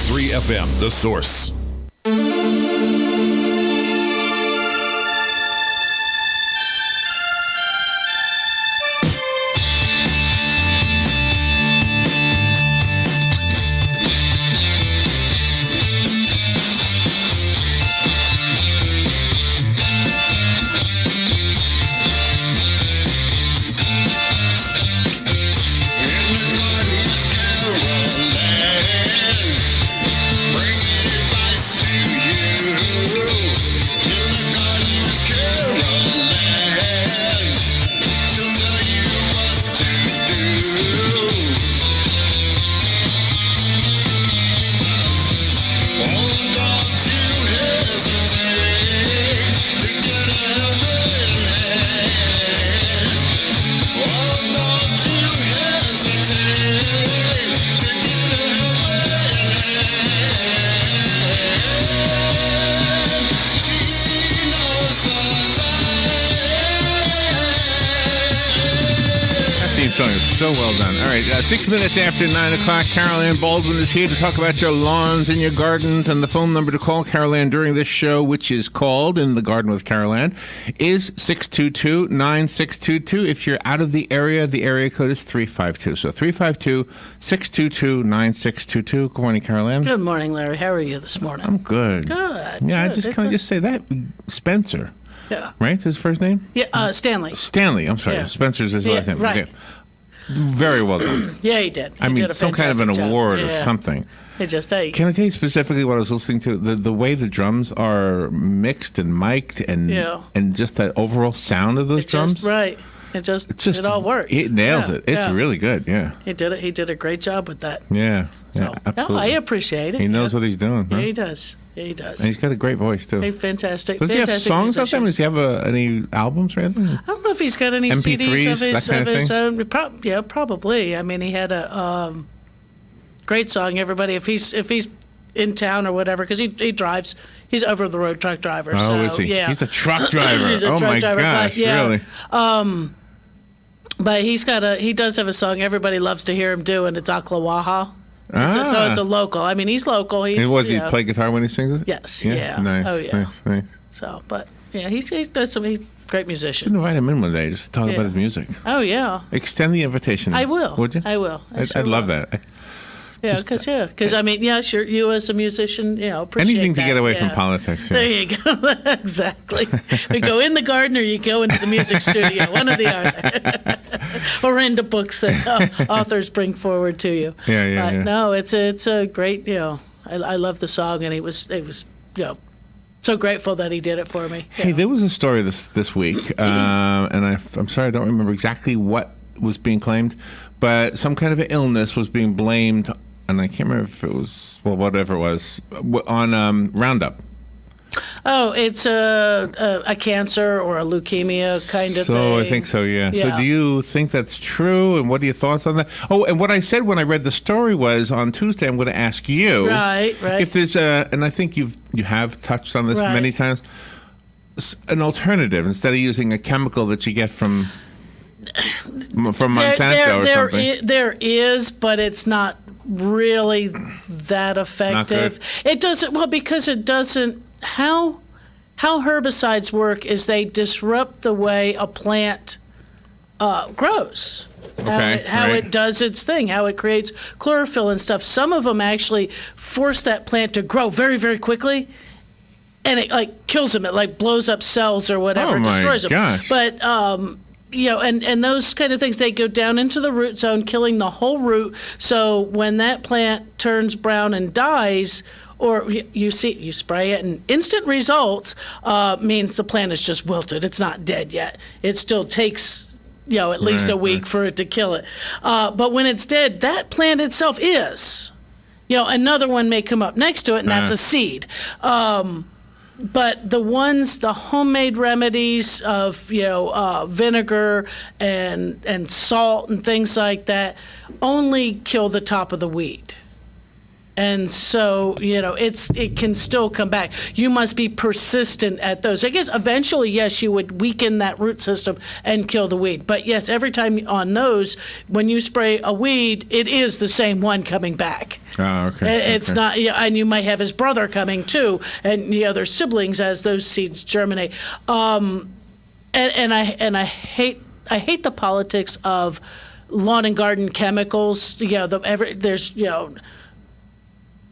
106.3 FM, The Source. So well done. All right, 6 minutes after 9 o'clock, Carol Ann Baldwin is here to talk about your lawns and your gardens. And the phone number to call Carol Ann during this show, which is called In the Garden with Carol Ann, is 622-9622. If you're out of the area code is 352. So 352-622-9622. Good morning, Carol Ann. Good morning, Larry. How are you this morning? I'm good. Good. Yeah, good. can I just say that? Spencer. Yeah. Right? Is his first name? Yeah, Stanley. Stanley, I'm sorry. Yeah. Spencer's his last name. Right. Okay. Very well done. Yeah, he did. I mean, some kind of an award or Yeah. something. Can I tell you specifically what I was listening to? The way the drums are mixed and mic'd and just that overall sound of those drums. Right. It all works. It nails it. It's really good. Yeah. He did it. He did a great job with that. Yeah. So, absolutely. I appreciate it. He knows what he's doing. Yeah, huh? he does. Yeah, he does. And he's got a great voice too. Hey, fantastic. Does he have songs out there? musician. Does he have any albums or anything? I don't know if he's got any MP3s, CDs of that kind of his thing? own. Yeah, probably. I mean, he had a great song. Everybody, if he's in town or whatever, because he drives. He's over the road truck driver. Oh, so, is he? Yeah. He's a truck driver. He's a oh truck my driver, gosh! but, yeah. Really? But he does have a song everybody loves to hear him do, and it's Aklawaha. So it's a local. I mean, he's local. He play guitar when he sings it? Yes. Yeah. Nice. Oh yeah. Nice. So, but yeah, he does some. He's a great musician. Should invite him in one day just to talk about his music. Oh yeah. Extend the invitation. I will. Would you? I will. I'd love that. Yeah, because I mean, yeah, sure. You as a musician, appreciate anything to that, get away from politics. Yeah. There you go. Exactly. We go in the garden, or you go into the music studio. One or the other, or into books that authors bring forward to you. Yeah. No, it's a great. I love the song, and it was so grateful that he did it for me. Hey, there was a story this week, and I'm sorry I don't remember exactly what was being claimed, but some kind of an illness was being blamed. And I can't remember if it was, whatever it was, on Roundup. Oh, it's a cancer or a leukemia kind of thing. So I think so, yeah. So do you think that's true? And what are your thoughts on that? Oh, and what I said when I read the story was on Tuesday, I'm going to ask you. Right. If there's and I think you have touched on this many times, an alternative instead of using a chemical that you get from Monsanto or something. There is, but it's not really that effective. It doesn't, because it doesn't, how herbicides work is they disrupt the way a plant grows. How it does its thing, how it creates chlorophyll and stuff. Some of them actually force that plant to grow very, very quickly. And it kills them. It blows up cells or whatever, destroys them. Gosh. But and those kind of things, they go down into the root zone, killing the whole root. So when that plant turns brown and dies, or you spray it, and instant results means the plant is just wilted. It's not dead yet. It still takes at least a week for it to kill it. But when it's dead, that plant itself is. Another one may come up next to it, and that's a seed. But the homemade remedies of vinegar and salt and things like that only kill the top of the weed. And so, it can still come back. You must be persistent at those. I guess eventually, yes, you would weaken that root system and kill the weed. But yes, every time on those, when you spray a weed, it is the same one coming back. Oh, okay. It's not, and you might have his brother coming too, and the other siblings as those seeds germinate. And I hate the politics of lawn and garden chemicals. There's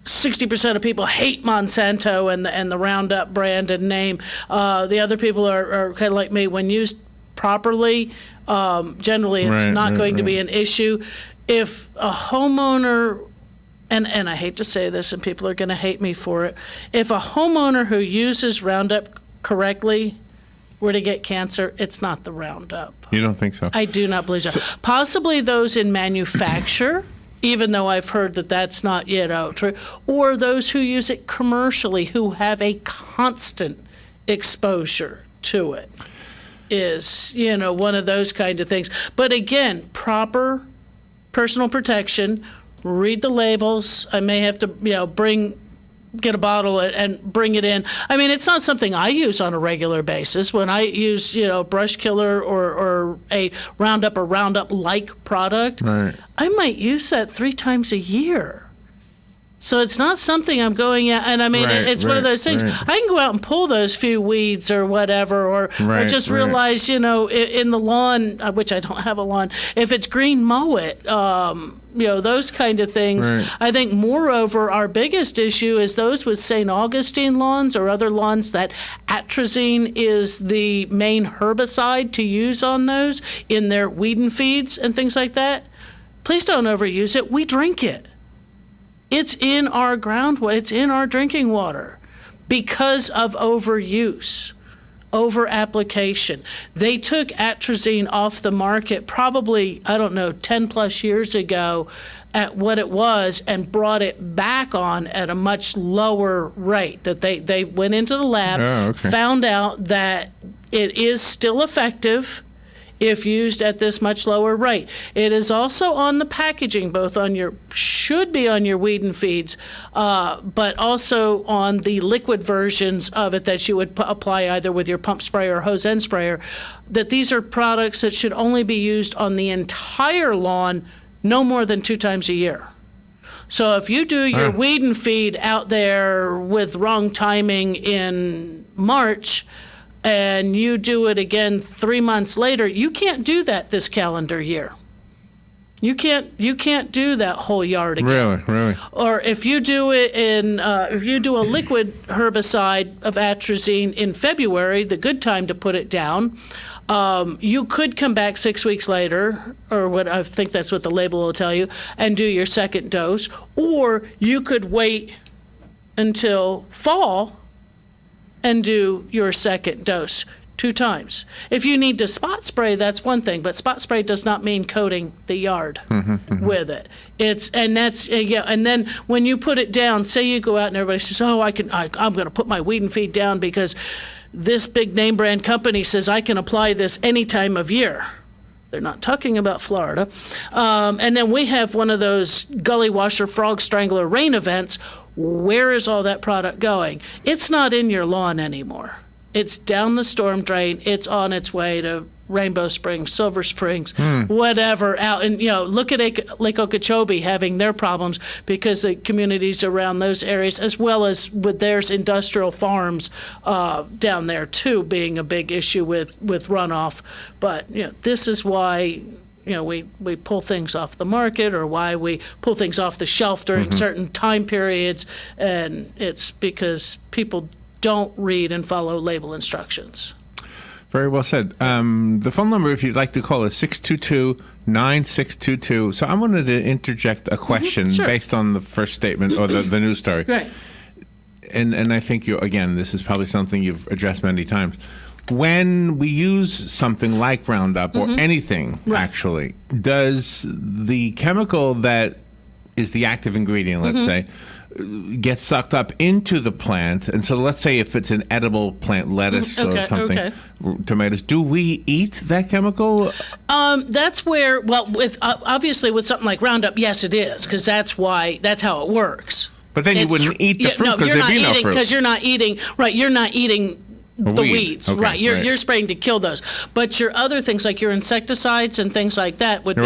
60% of people hate Monsanto and the Roundup brand and name. The other people are kind of like me. When used properly, generally it's not going to be an issue. If a homeowner, and I hate to say this, and people are going to hate me for it, if a homeowner who uses Roundup correctly were to get cancer, it's not the Roundup. You don't think so? I do not believe so. Possibly those in manufacture, even though I've heard that that's not true, or those who use it commercially who have a constant exposure to it is, one of those kind of things. But again, proper personal protection, read the labels. I may have to, get a bottle and bring it in. I mean, it's not something I use on a regular basis. When I use, brush killer or a Roundup or Roundup-like product, right, I might use that 3 times a year. So it's not something I'm going out, and I mean, it's one of those things. Right. I can go out and pull those few weeds or whatever, or just realize, in the lawn, which I don't have a lawn, if it's green, mow it. Those kind of things. Right. I think, moreover, our biggest issue is those with St. Augustine lawns or other lawns that atrazine is the main herbicide to use on those in their weed and feeds and things like that. Please don't overuse it. We drink it. It's in our groundwater. It's in our drinking water because of overuse, over-application. They took atrazine off the market probably, 10 plus years ago at what it was and brought it back on at a much lower rate. That they went into the lab, found out that it is still effective if used at this much lower rate. It is also on the packaging, should be on your weed and feeds, but also on the liquid versions of it that you would apply either with your pump sprayer or hose end sprayer, that these are products that should only be used on the entire lawn no more than 2 times a year. So if you do your weed and feed out there with wrong timing in March, and you do it again 3 months later, you can't do that this calendar year. You can't do that whole yard again. Really. Or if you do it if you do a liquid herbicide of atrazine in February, the good time to put it down, you could come back 6 weeks later, or what I think that's what the label will tell you, and do your second dose. Or you could wait until fall and do your second dose 2 times. If you need to spot spray, that's one thing, but spot spray does not mean coating the yard with it. And then when you put it down, say you go out and everybody says, "Oh, I'm going to put my weed and feed down because this big name brand company says I can apply this any time of year." They're not talking about Florida. And then we have one of those gully washer, frog strangler rain events. Where is all that product going? It's not in your lawn anymore. It's down the storm drain. It's on its way to Rainbow Springs, Silver Springs, whatever. Out and look at Lake Okeechobee having their problems because the communities around those areas, as well as with there's industrial farms down there too, being a big issue with runoff. But this is why we pull things off the market, or why we pull things off the shelf during certain time periods, and it's because people don't read and follow label instructions. Very well said. The phone number, if you'd like to call, is 622-9622. So I wanted to interject a question based on the first statement or the news story. Right. And I think this is probably something you've addressed many times. When we use something like Roundup or anything, actually, does the chemical that is the active ingredient, let's say, get sucked up into the plant? And so let's say if it's an edible plant, lettuce or something, tomatoes, do we eat that chemical? That's where, obviously with something like Roundup, yes, it is, because that's how it works. But then you wouldn't eat the fruit because there'd be no fruit. Because you're not eating, right, you're not eating the weed. weeds, Okay, right? You're spraying to kill those. But your other things, like your insecticides and things like that, would be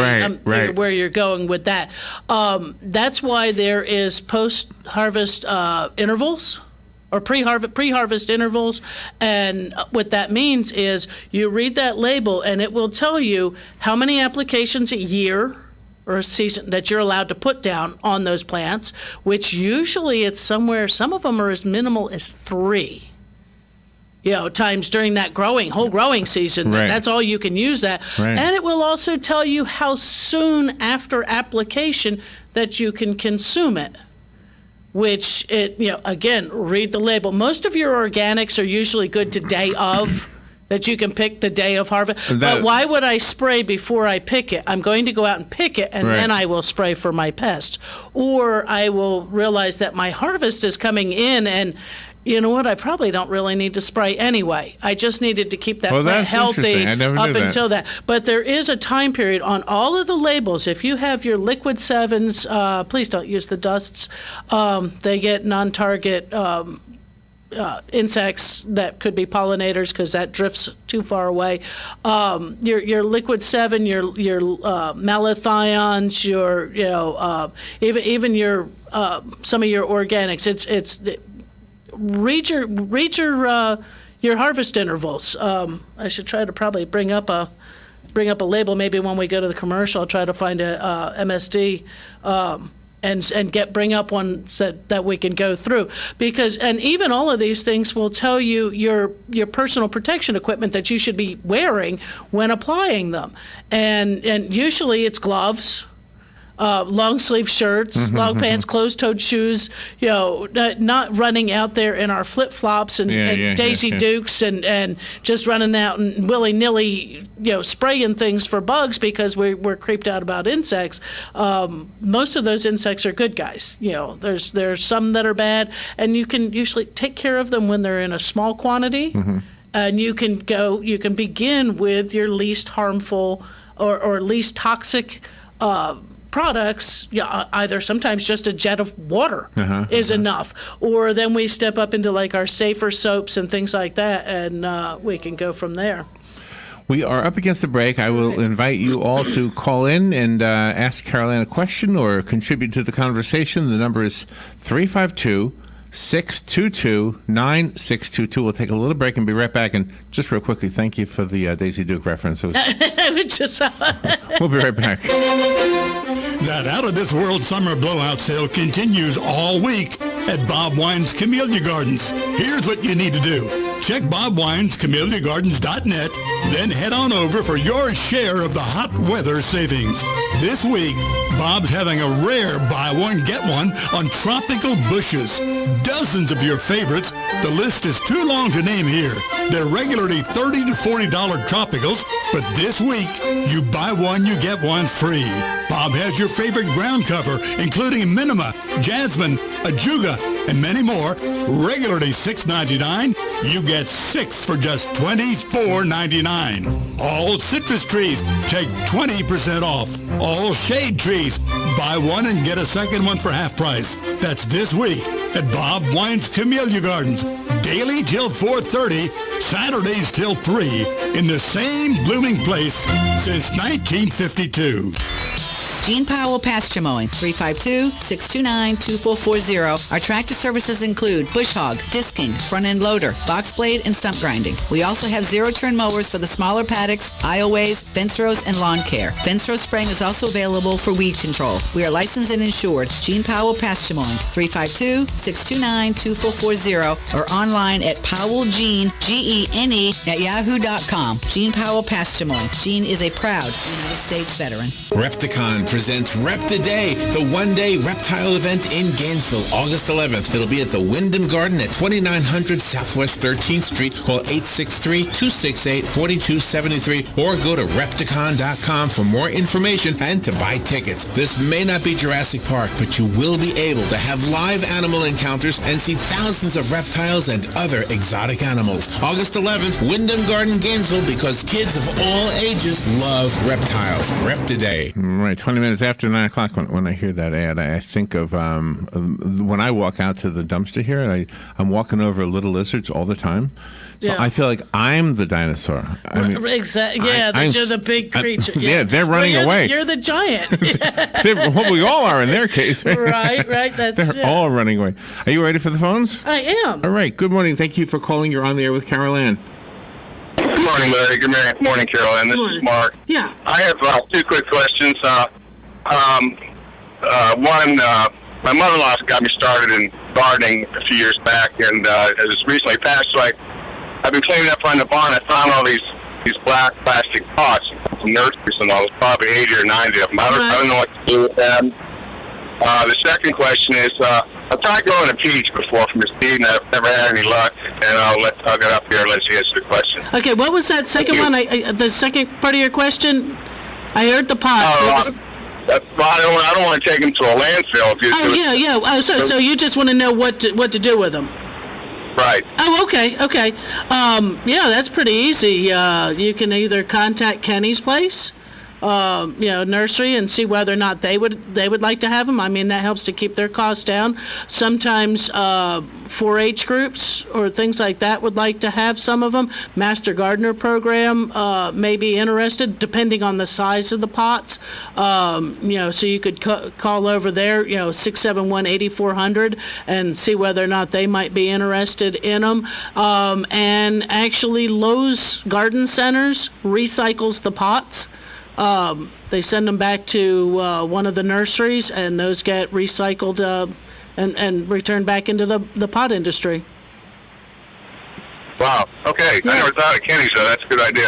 where you're going with that. That's why there is post-harvest intervals or pre-harvest intervals. And what that means is you read that label and it will tell you how many applications a year or a season that you're allowed to put down on those plants, which usually it's somewhere, some of them are as minimal as 3. Times during that whole growing season. Right. That's all you can use that. Right. And it will also tell you how soon after application that you can consume it. Which, again, read the label. Most of your organics are usually good to day of, that you can pick the day of harvest. But why would I spray before I pick it? I'm going to go out and pick it, and then I will spray for my pests. Or I will realize that my harvest is coming in, and you know what? I probably don't really need to spray anyway. I just needed to keep that plant healthy up until that. But there is a time period on all of the labels. If you have your liquid 7s, please don't use the dusts. They get non-target insects that could be pollinators because that drifts too far away. Your liquid 7, your malathions, even your some of your organics. Read your harvest intervals. I should try to probably bring up a label. Maybe when we go to the commercial, I'll try to find a MSD and bring up one that we can go through, and even all of these things will tell you your personal protection equipment that you should be wearing when applying them, and usually it's gloves. Long sleeve shirts, long pants, closed-toed shoes, not running out there in our flip-flops and Daisy Dukes and just running out and willy-nilly, spraying things for bugs because we're creeped out about insects. Most of those insects are good guys. There's some that are bad, and you can usually take care of them when they're in a small quantity. And you can begin with your least harmful or least toxic products, either sometimes just a jet of water is enough, or then we step up into like our safer soaps and things like that, and we can go from there. We are up against the break. I will invite you all to call in and ask Caroline a question or contribute to the conversation. The number is 352-622-9622. We'll take a little break and be right back. And just real quickly, thank you for the Daisy Duke reference. We'll be right back. That out-of-this-world summer blowout sale continues all week at Bob Wine's Camellia Gardens. Here's what you need to do. Check BobWinesCameliaGardens.net, then head on over for your share of the hot weather savings. This week, Bob's having a rare buy one, get one on tropical bushes. Dozens of your favorites. The list is too long to name here. They're regularly $30 to $40 tropicals, but this week, you buy one, you get one free. Bob has your favorite ground cover, including Minima, Jasmine, Ajuga, and many more. Regularly $6.99, you get 6 for just $24.99. All citrus trees take 20% off. All shade trees, buy one and get a second one for half price. That's this week at Bob Wine's Camellia Gardens. Daily till 4:30, Saturdays till 3, in the same blooming place since 1952. Gene Powell Pasture Mowing, 352-629-2440. Our tractor services include bush hog, disking, front-end loader, box blade, and stump grinding. We also have zero-turn mowers for the smaller paddocks, aisleways, fence rows, and lawn care. Fence row spraying is also available for weed control. We are licensed and insured. Gene Powell Pasture Mowing, 352-629-2440, or online at PowellGene, Gene, at yahoo.com. Gene Powell Pasture Mowing. Gene is a proud United States veteran. Repticon presents Rep Today, the one-day reptile event in Gainesville, August 11th. It'll be at the Wyndham Garden at 2900 Southwest 13th Street. Call 863-268-4273 or go to Repticon.com for more information and to buy tickets. This may not be Jurassic Park, but you will be able to have live animal encounters and see thousands of reptiles and other exotic animals. August 11th, Wyndham Garden, Gainesville, because kids of all ages love reptiles. Rep Today. Right, 20 20 minutes after 9 o'clock when I hear that ad, I think of when I walk out to the dumpster here, and I'm walking over little lizards all the time. So Yeah. I feel like I'm the dinosaur. I mean, Exactly. Yeah, I'm you're the s- big creature. yeah, they're running Well, away. You're the giant. well, we all are in their case. right. That's They're yeah. all running away. Are you ready for the phones? I am. All right. Good morning. Thank you for calling. You're on the air with Carol Ann. Good morning, Larry. Good morning, Carol. And this Morning. is Mark. Yeah. I have two quick questions. One, my mother-in-law got me started in gardening a few years back, and it was recently passed. So I've been cleaning up on the barn. I found all these black plastic pots from nurseries, and all. There's probably 80 or 90 of them. I don't know what to do with them. The second question is, I've tried growing a peach before from the seed, and I've never had any luck. And I'll get up here and let you answer the question. Okay, what was that second you. one? The second part of your question? I heard the pot. I don't want to take them to a landfill. If you Oh, yeah. Oh, so you just want to know what to do with them? Right. Oh, okay. Yeah, that's pretty easy. You can either contact Kenny's place, nursery, and see whether or not they would like to have them. I mean, that helps to keep their costs down. Sometimes 4-H groups or things like that would like to have some of them. Master Gardener program may be interested, depending on the size of the pots. So you could call over there, 671-8400, and see whether or not they might be interested in them. And actually, Lowe's Garden Centers recycles the pots. They send them back to one of the nurseries, and those get recycled and returned back into the pot industry. Wow. Okay. Yeah. I never thought of Kenny's, though. That's a good idea.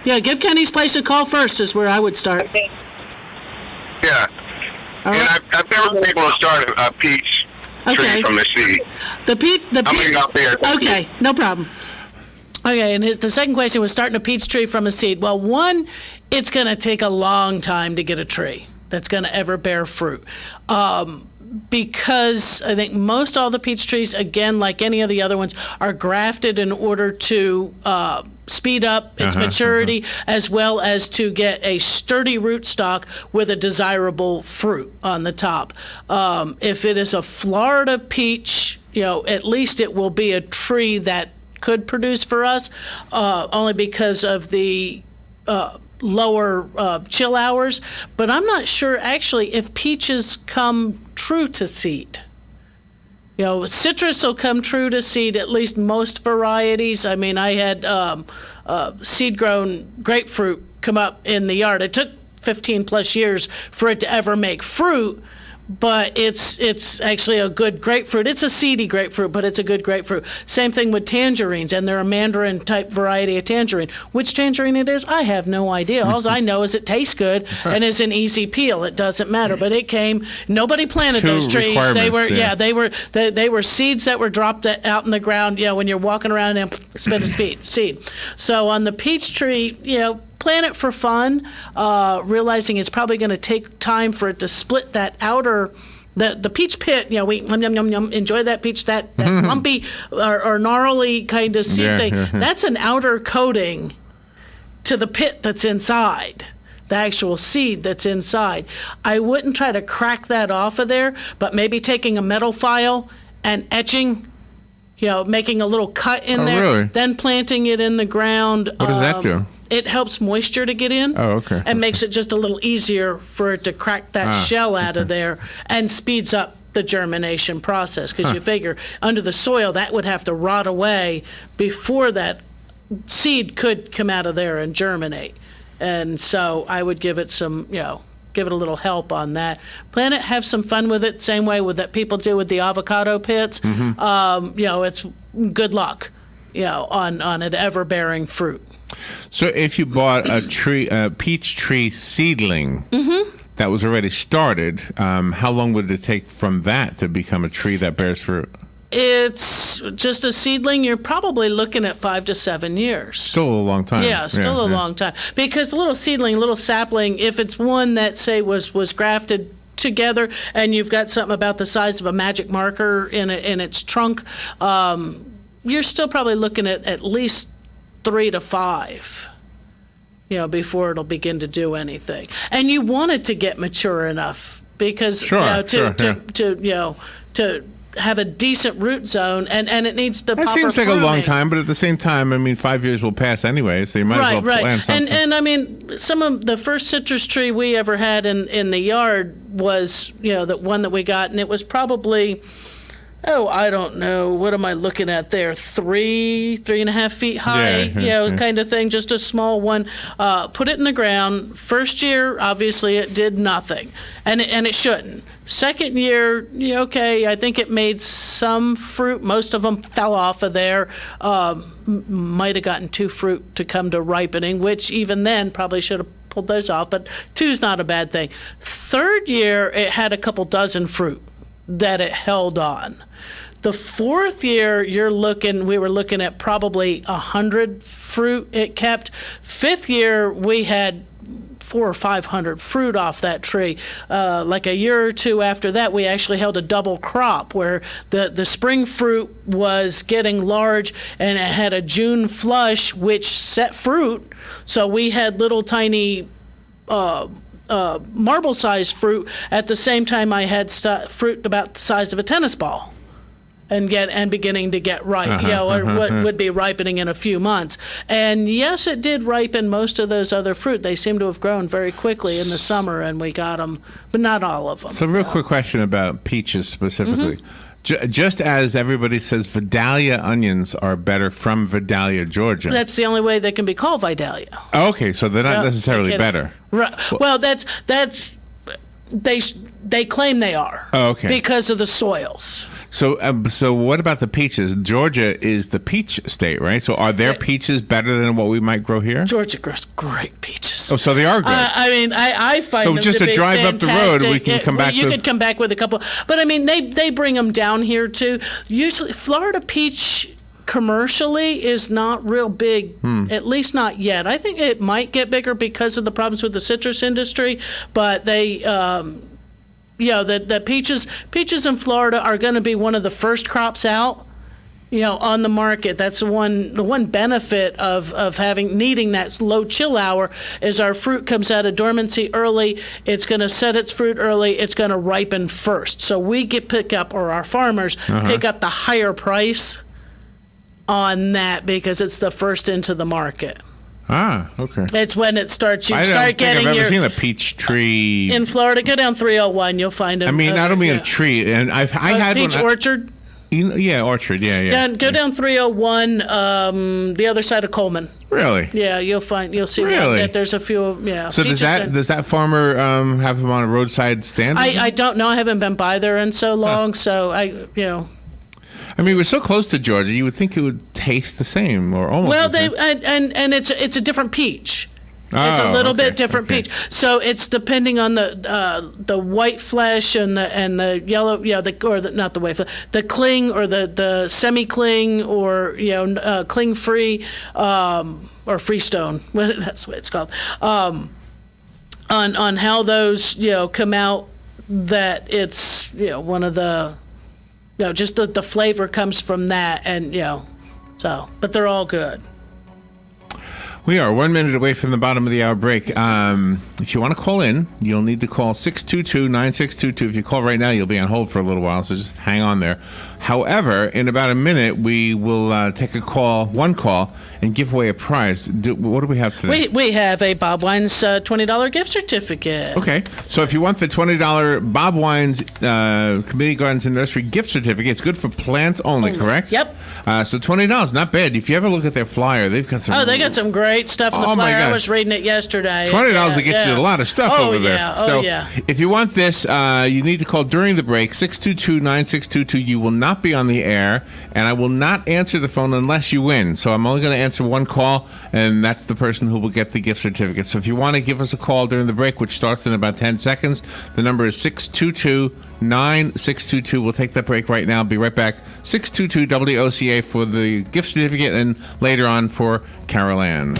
Yeah. Give Kenny's place a call first is where I would start. Yeah. All And right. I've never been able to start a peach Okay. tree from the seed. The I'm going to go up there. Okay, no problem. Okay, and the second question was starting a peach tree from a seed. Well, one, it's going to take a long time to get a tree that's going to ever bear fruit. Because I think most all the peach trees, again, like any of the other ones, are grafted in order to speed up its maturity, as well as to get a sturdy rootstock with a desirable fruit on the top. If it is a Florida peach, at least it will be a tree that could produce for us, only because of the lower chill hours. But I'm not sure actually if peaches come true to seed. Citrus will come true to seed, at least most varieties. I mean, I had seed-grown grapefruit come up in the yard. It took 15 plus years for it to ever make fruit, but it's actually a good grapefruit. It's a seedy grapefruit, but it's a good grapefruit. Same thing with tangerines, and they're a mandarin type variety of tangerine. Which tangerine it is, I have no idea. All I know is it tastes good and is an easy peel. It doesn't matter, but it came. Nobody planted Two those trees. They were requirements, they were seeds that were dropped out in the ground. When you're walking around and spit a seed. So on the peach tree, plant it for fun, realizing it's probably going to take time for it to split that outer, the peach pit. We enjoy that peach, that lumpy or gnarly kind of seed thing. That's an outer coating to the pit that's inside, the actual seed that's inside. I wouldn't try to crack that off of there, but maybe taking a metal file and etching, making a little cut in there, really? then planting it in the ground. What does that do? It helps moisture to get in. Oh, okay. And makes it just a little easier for it to crack that shell out of there, and speeds up the germination process. Because you figure under the soil that would have to rot away before that seed could come out of there and germinate. And so I would give it some, give it a little help on that. Plant it, have some fun with it, same way with that people do with the avocado pits. It's good luck, on it ever bearing fruit. So if you bought a peach tree seedling that was already started, how long would it take from that to become a tree that bears fruit? It's just a seedling. You're probably looking at 5 to 7 years. Still a long time. Yeah, still a long time. Because a little seedling, little sapling, if it's one that, say, was grafted together and you've got something about the size of a magic marker in its trunk, you're still probably looking at least 3 to 5. before it'll begin to do anything. And you want it to get mature enough because to have a decent root zone, and it needs the That proper seems like a long pruning. time, but at the same time, I mean, 5 years will pass anyway, so you might as well plant something. And I mean, some of the first citrus tree we ever had in the yard was, the one that we got, and it was probably, I don't know, what am I looking at there? 3.5 feet high, kind of thing, just a small one. Put it in the ground. First year, obviously, it did nothing, and it shouldn't. Second year, I think it made some fruit. Most of them fell off of there. Might have gotten 2 fruit to come to ripening, which even then probably should have pulled those off, but 2's not a bad thing. Third year, it had a couple dozen fruit that it held on. The fourth year, we were looking at probably 100 fruit it kept. Fifth year, we had 400 or 500 fruit off that tree. Like a year or 2 after that, we actually held a double crop where the spring fruit was getting large and it had a June flush, which set fruit. So we had little tiny marble-sized fruit. At the same time, I had fruit about the size of a tennis ball. And beginning to get ripe, or what would be ripening in a few months. And yes, it did ripen most of those other fruit. They seem to have grown very quickly in the summer, and we got them, but not all of them. So, real quick question about peaches specifically. Just as everybody says Vidalia onions are better from Vidalia, Georgia. That's the only way they can be called Vidalia. Okay, so they're not necessarily better. Right. Well, that's they claim they are. Oh, okay. Because of the soils. So what about the peaches? Georgia is the peach state, right? So are their peaches better than what we might grow here? Georgia grows great peaches. Oh, so they are good. I find them just to a be drive fantastic. up the road, we can come back. You could come back with a couple, but I mean, they bring them down here too. Usually, Florida peach commercially is not real big, at least not yet. I think it might get bigger because of the problems with the citrus industry, but they. The peaches in Florida are going to be one of the first crops out, on the market. That's the one benefit of needing that low chill hour is our fruit comes out of dormancy early. It's going to set its fruit early. It's going to ripen first. So we our farmers pick up the higher price on that because it's the first into the market. Ah, okay. It's when it starts. You start getting I've ever seen a peach tree in Florida. Go down 301, you'll find them. I mean, I don't mean a tree, and I had peach one. Orchard. Orchard. Yeah. Go down 301, the other side of Coleman. Really? Yeah, you'll see that there's a few of So does that farmer have them on a roadside stand? I don't know. I haven't been by there in so long, so I mean, we're so close to Georgia. You would think it would taste the same, or almost. Well, the same. and it's a different peach. It's a little bit different peach. So it's depending on the white flesh and the yellow, not the white flesh, the cling or the semi cling or cling free or freestone. That's what it's called. On how those come out, that it's one of the. Just the flavor comes from that, and but they're all good. We are 1 minute away from the bottom of the hour break. If you want to call in, you'll need to call 622-9622. If you call right now, you'll be on hold for a little while, so just hang on there. However, in about a minute, we will take one call, and give away a prize. What do we have today? We have a Bob Wines $20 gift certificate. Okay, so if you want the $20 Bob Wines Community Gardens and Nursery gift certificate, it's good for plants only, correct? Yep. So $20, not bad. If you ever look at their flyer, they've got some. Oh, they got some great stuff in the flyer. I was reading it yesterday. $20 to get you a lot of stuff over there. Oh, yeah. If you want this, you need to call during the break, 622-9622. You will not be on the air, and I will not answer the phone unless you win. So I'm only going to answer one call, and that's the person who will get the gift certificate. So if you want to give us a call during the break, which starts in about 10 seconds, the number is 622-9622. We'll take that break right now. Be right back. 622-WOCA for the gift certificate, and later on for Carol Ann.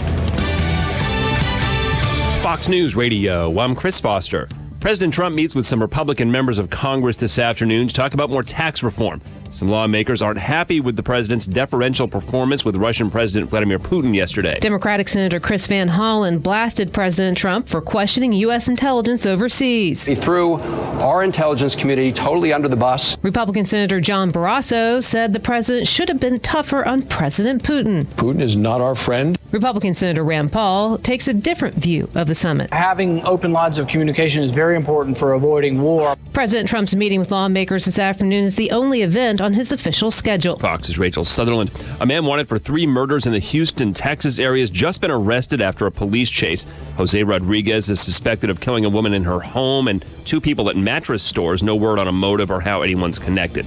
Fox News Radio, I'm Chris Foster. President Trump meets with some Republican members of Congress this afternoon to talk about more tax reform. Some lawmakers aren't happy with the president's deferential performance with Russian President Vladimir Putin yesterday. Democratic Senator Chris Van Hollen blasted President Trump for questioning U.S. intelligence overseas. He threw our intelligence community totally under the bus. Republican Senator John Barrasso said the president should have been tougher on President Putin. Putin is not our friend. Republican Senator Rand Paul takes a different view of the summit. Having open lines of communication is very important for avoiding war. President Trump's meeting with lawmakers this afternoon is the only event on his official schedule. Fox's Rachel Sutherland. A man wanted for 3 murders in the Houston, Texas area has just been arrested after a police chase. Jose Rodriguez is suspected of killing a woman in her home and 2 people at mattress stores. No word on a motive or how anyone's connected.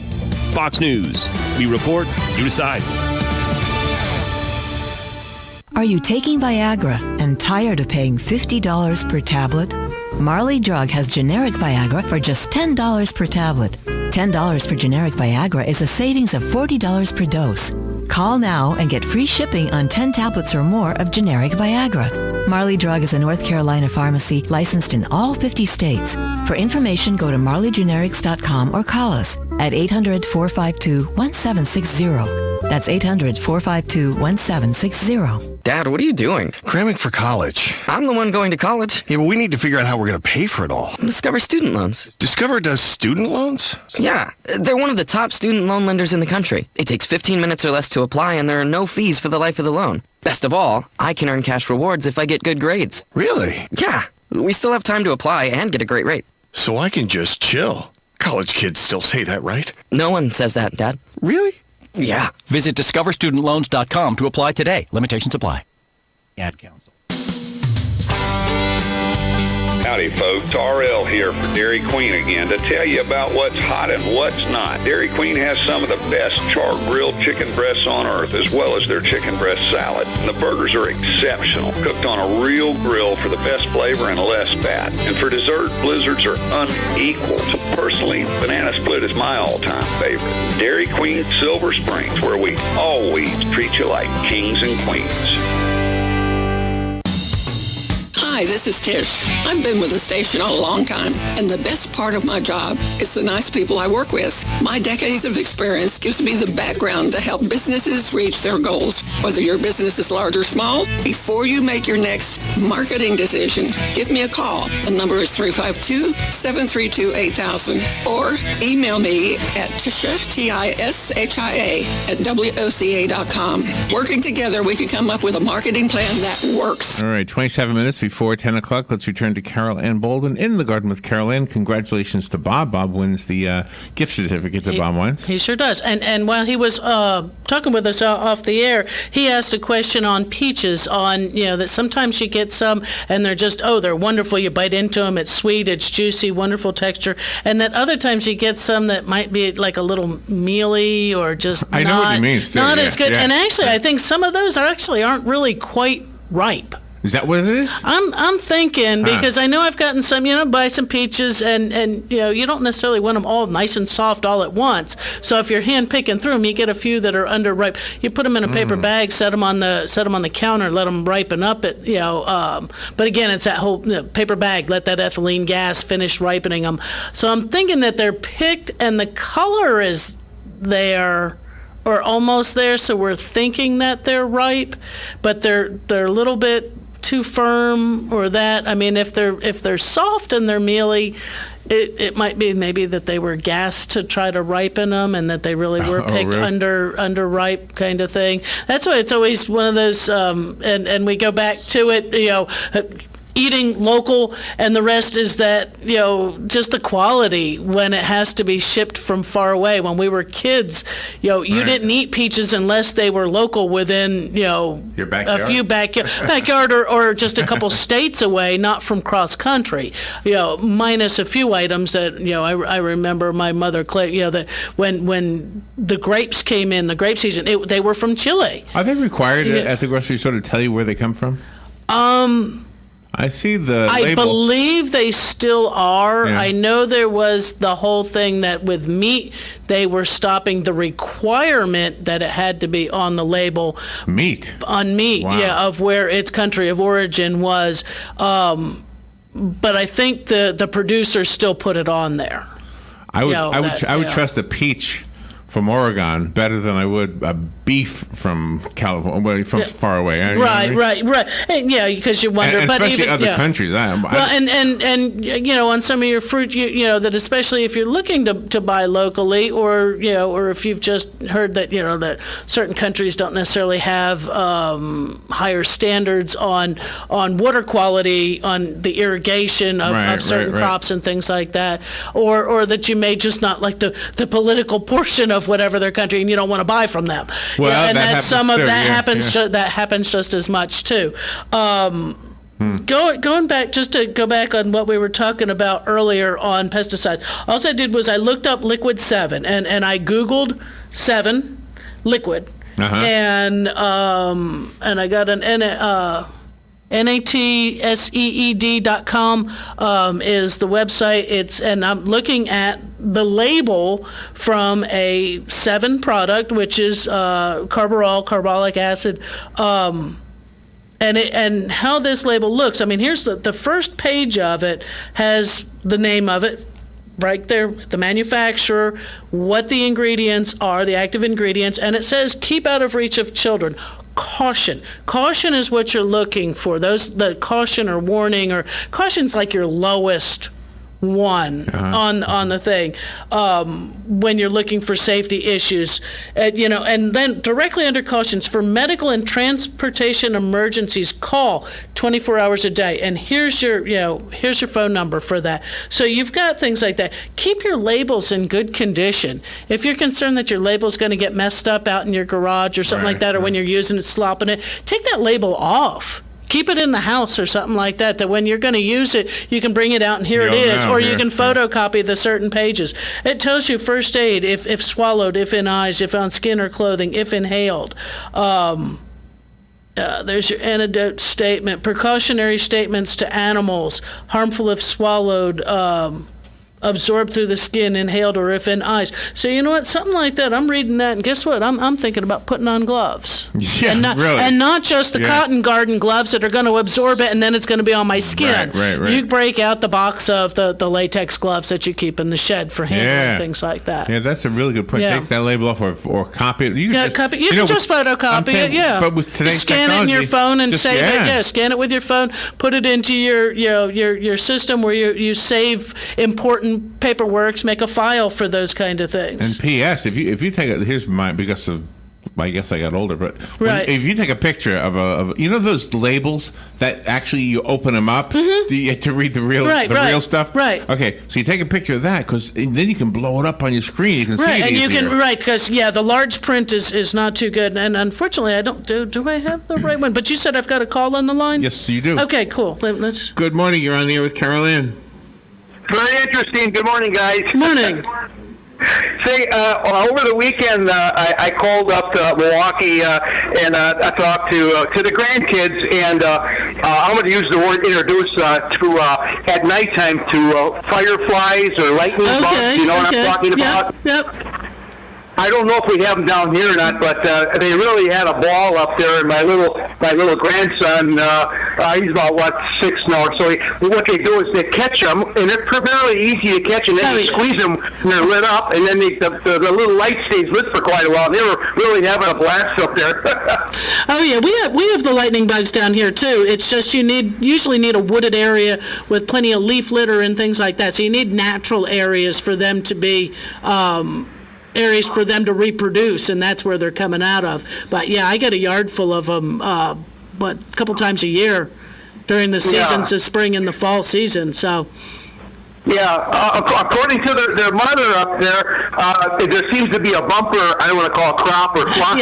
Fox News. We report, you decide. Are you taking Viagra and tired of paying $50 per tablet? Marley Drug has generic Viagra for just $10 per tablet. $10 for generic Viagra is a savings of $40 per dose. Call now and get free shipping on 10 tablets or more of generic Viagra. Marley Drug is a North Carolina pharmacy licensed in all 50 states. For information, go to marleygenerics.com or call us at 800-452-1760. That's 800-452-1760. Dad, what are you doing? Cramming for college. I'm the one going to college. Yeah, but we need to figure out how we're going to pay for it all. Discover Student Loans. Discover does student loans? Yeah, they're one of the top student loan lenders in the country. It takes 15 minutes or less to apply, and there are no fees for the life of the loan. Best of all, I can earn cash rewards if I get good grades. Really? Yeah, we still have time to apply and get a great rate. So I can just chill. College kids still say that, right? No one says that, Dad. Really? Yeah. Visit discoverstudentloans.com to apply today. Limitations apply. Ad Council. Howdy, folks. RL here for Dairy Queen again to tell you about what's hot and what's not. Dairy Queen has some of the best char-grilled chicken breasts on earth, as well as their chicken breast salad. And the burgers are exceptional, cooked on a real grill for the best flavor and less fat. And for dessert, blizzards are unequaled. Personally, banana split is my all-time favorite. Dairy Queen Silver Springs, where we always treat you like kings and queens. Hi, this is Tish. I've been with the station a long time, and the best part of my job is the nice people I work with. My decades of experience gives me the background to help businesses reach their goals. Whether your business is large or small, before you make your next marketing decision, give me a call. The number is 352-732-8000, or email me at Tisha, T-I-S-H-I-A, at WOCA.com. Working together, we can come up with a marketing plan that works. All right, 27 minutes before 10 o'clock. Let's return to Carol Ann Baldwin in the Garden with Carol Ann. Congratulations to Bob. Bob wins the gift certificate that Bob wants. He sure does. And while he was talking with us off the air, he asked a question on peaches, on, that sometimes you get some and they're just, they're wonderful. You bite into them. It's sweet. It's juicy, wonderful texture. And that other times you get some that might be like a little mealy or just I know what he means, too. Not as good. Yeah. And actually, I think some of those aren't really quite ripe. Is that what it is? I'm thinking, because I know I've gotten some, buy some peaches, and you don't necessarily want them all nice and soft all at once. So if you're hand picking through them, you get a few that are underripe. You put them in a paper bag, set them on the counter, let them ripen up. But again, it's that whole paper bag. Let that ethylene gas finish ripening them. So I'm thinking that they're picked, and the color is there, or almost there. So we're thinking that they're ripe, but they're a little bit too firm, or that. I mean, if they're soft and they're mealy, it might be maybe that they were gassed to try to ripen them, and that they really were picked under ripe kind of thing. That's why it's always one of those. And we go back to it. Eating local, and the rest is that, just the quality when it has to be shipped from far away. When we were kids, you didn't eat peaches unless they were local within, your backyard. a few backyard or just a couple states away, not from cross country, minus a few items that, I remember my mother, that when the grapes came in, the grape season, they were from Chile. Are they required at the grocery store to tell you where they come from? I see the label. I believe they still are. Yeah. I know there was the whole thing that with meat, they were stopping the requirement that it had to be on the label. Meat? On meat, wow. Yeah, of where its country of origin was. But I think the producers still put it on there. I would trust a peach from Oregon better than I would a beef from California, from far away. Right. And, yeah, because you wonder, and but especially even other countries. And you know, on some of your fruit, you know that especially if you're looking to buy locally, or you know, or if you've just heard that you know that certain countries don't necessarily have higher standards on water quality, on the irrigation of certain crops and things like that, or that you may just not like the political portion of whatever their country, and you don't want to buy from them. Well, yeah, and that some of too, that yeah, happens. yeah. That happens just as much too. Going back, just to go back on what we were talking about earlier on pesticides. All I did was I looked up Liquid 7 and I Googled 7 liquid, and I got an NATSEED.com is the website. And I'm looking at the label from a 7 product, which is carbaryl, carbolic acid, and how this label looks. I mean, here's the first page of it has the name of it right there, the manufacturer, what the ingredients are, the active ingredients, and it says keep out of reach of children. Caution is what you're looking for. The caution or warning, or caution's like your lowest one on the thing when you're looking for safety issues, you know. And then directly under cautions, for medical and transportation emergencies, call 24 hours a day. And here's your phone number for that. So you've got things like that. Keep your labels in good condition. If you're concerned that your label's going to get messed up out in your garage or something like that, or when you're using it, slopping it, take that label off. Keep it in the house or something like that, that when you're going to use it, you can bring it out and here it is, or you can photocopy the certain pages. It tells you first aid, if swallowed, if in eyes, if on skin or clothing, if inhaled. There's your antidote statement, precautionary statements to animals, harmful if swallowed, absorbed through the skin, inhaled, or if in eyes. So you know what? Something like that. I'm reading that, and guess what? I'm thinking about putting on gloves. Yeah, and not just the cotton garden gloves that are going to absorb it, and then it's going to be on my skin. Right. You break out the box of the latex gloves that you keep in the shed for handling things like that. Yeah, that's a really good point. Yeah. Take that label off, or copy it. You can copy. You can just photocopy it. Yeah, but with today's scan technology, it in your phone and just, save it. Yeah, scan it with your phone. Put it into your system where you save important paperwork. Make a file for those kind of things. And P.S. If you take it, here's mine, because of, I guess I got older, but if you take a picture of you know those labels that actually you open them up to read the real stuff. Right. Okay, so you take a picture of that, because then you can blow it up on your screen. You can see it and easier. you can because the large print is not too good. And unfortunately, I don't do I have the right one? But you said I've got a call on the line. Yes, you do. Okay, cool. Let's. Good morning. You're on the air with Carol Ann. Very interesting. Good morning, guys. Morning. Say, over the weekend, I called up to Milwaukee and I talked to the grandkids, and I'm going to use the word introduce to at nighttime to fireflies or lightning bugs. You know what I'm talking about? Yep. I don't know if we have them down here or not, but they really had a ball up there. And my little grandson, he's about 6 now. So what they do is they catch them, and they're fairly easy to catch, and then they squeeze them, and they're lit up, and then the little light stays lit for quite a while. They were really having a blast up there. Oh yeah, we have the lightning bugs down here too. It's just you usually need a wooded area with plenty of leaf litter and things like that. So you need natural areas for them to be. Areas for them to reproduce, and that's where they're coming out of. But yeah, I get a yard full of them, a couple times a year during the seasons, the spring and the fall season. So. Yeah, according to their mother up there seems to be a bumper, I don't want to call it crop or flock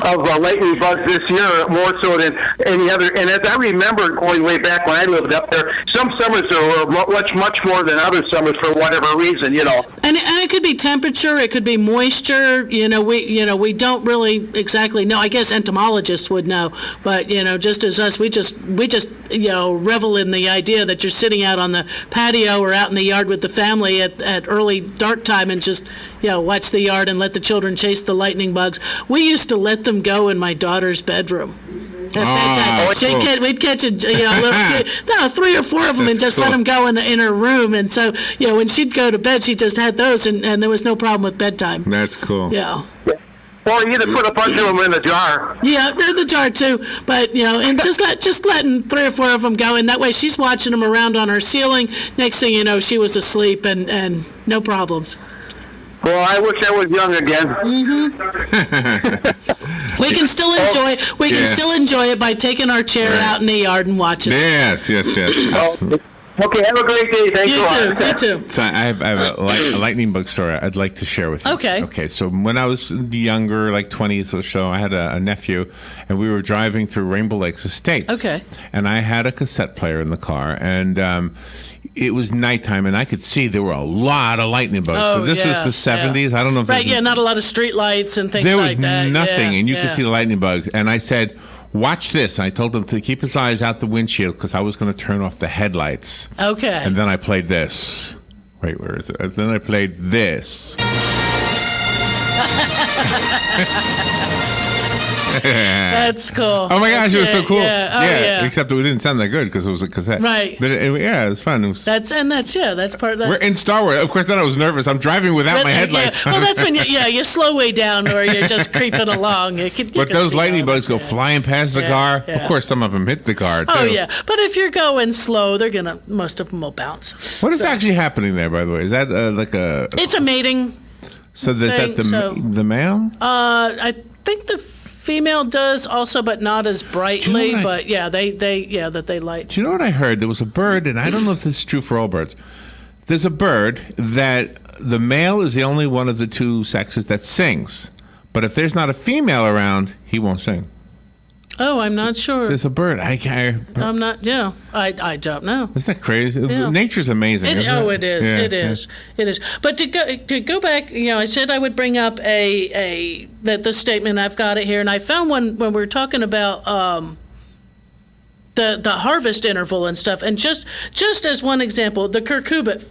of lightning bugs this year, more so than any other. And as I remember going way back when I lived up there, some summers there were much more than other summers for whatever reason, you know. And it could be temperature, it could be moisture. We don't really exactly know. I guess entomologists would know, but just as us, we just revel in the idea that you're sitting out on the patio or out in the yard with the family at early dark time and just watch the yard and let the children chase the lightning bugs. We used to let them go in my daughter's bedroom. at bedtime. We'd catch a little, 3 or 4 of them, and just let them go in her room. And so, when she'd go to bed, she just had those, and there was no problem with bedtime. That's cool. Yeah. Or either put a bunch of them in the jar. Yeah, in the jar too. But and just letting 3 or 4 of them go, and that way she's watching them around on her ceiling. Next thing you know, she was asleep and no problems. Well, I wish I was young again. Mm-hmm. We can still enjoy. We can still enjoy it by taking our chair out in the yard and watching. Yes. Okay, have a great day. Thanks a lot. You too. So I have a lightning bug story I'd like to share with you. Okay, so when I was younger, like 20s or so, I had a nephew, and we were driving through Rainbow Lakes Estates. Okay. And I had a cassette player in the car, and it was nighttime, and I could see there were a lot of lightning bugs. So this was the 70s. I don't know if not a lot of street lights and things like that. There was nothing, and you could see the lightning bugs. And I said, watch this. I told him to keep his eyes out the windshield because I was going to turn off the headlights. Okay. And then I played this. Wait, where is it? And then I played this. That's cool. Oh my gosh, it was so cool. Yeah. Except it didn't sound that good because it was a cassette. Right. But it was fun. That's part of that. We're in Star Wars. Of course, then I was nervous. I'm driving without my headlights. Well, that's when you slow way down or you're just creeping along. But those lightning bugs go flying past the car. Yeah. Of course, some of them hit the car too. Oh yeah, but if you're going slow, most of them will bounce. What is actually happening there, by the way? Is that like a? It's a mating. So is that the male? I think the female does also, but not as brightly. But they light. Do you know what I heard? There was a bird, and I don't know if this is true for all birds. There's a bird that the male is the only one of the two sexes that sings, but if there's not a female around, he won't sing. Oh, I'm not sure. There's a bird. I'm not. Yeah, I don't know. Isn't that crazy? Yeah. Nature's amazing. It is. Yeah, It is. But to go back, I said I would bring up the statement. I've got it here, and I found one when we were talking about the harvest interval and stuff. And just as one example, the cucurbit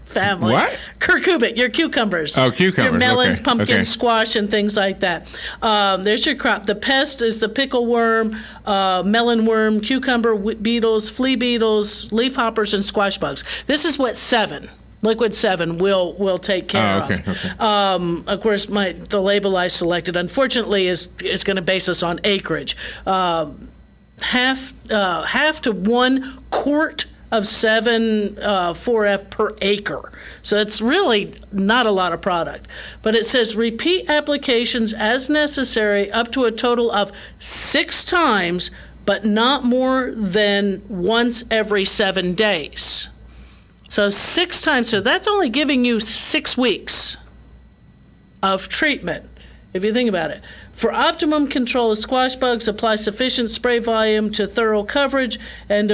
family. What? Cucurbit, your cucumbers. Oh, cucumbers. Your melons, okay. pumpkins, squash, and things like that. There's your crop. The pest is the pickle worm, melon worm, cucumber beetles, flea beetles, leaf hoppers, and squash bugs. This is what Liquid 7 will take care of. Okay. Of course, the label I selected, unfortunately, is going to base us on acreage. Half to 1 quart of 7,4-F per acre. So it's really not a lot of product. But it says repeat applications as necessary up to a total of 6 times, but not more than once every 7 days. So 6 times, so that's only giving you 6 weeks of treatment, if you think about it. For optimum control of squash bugs, apply sufficient spray volume to thorough coverage and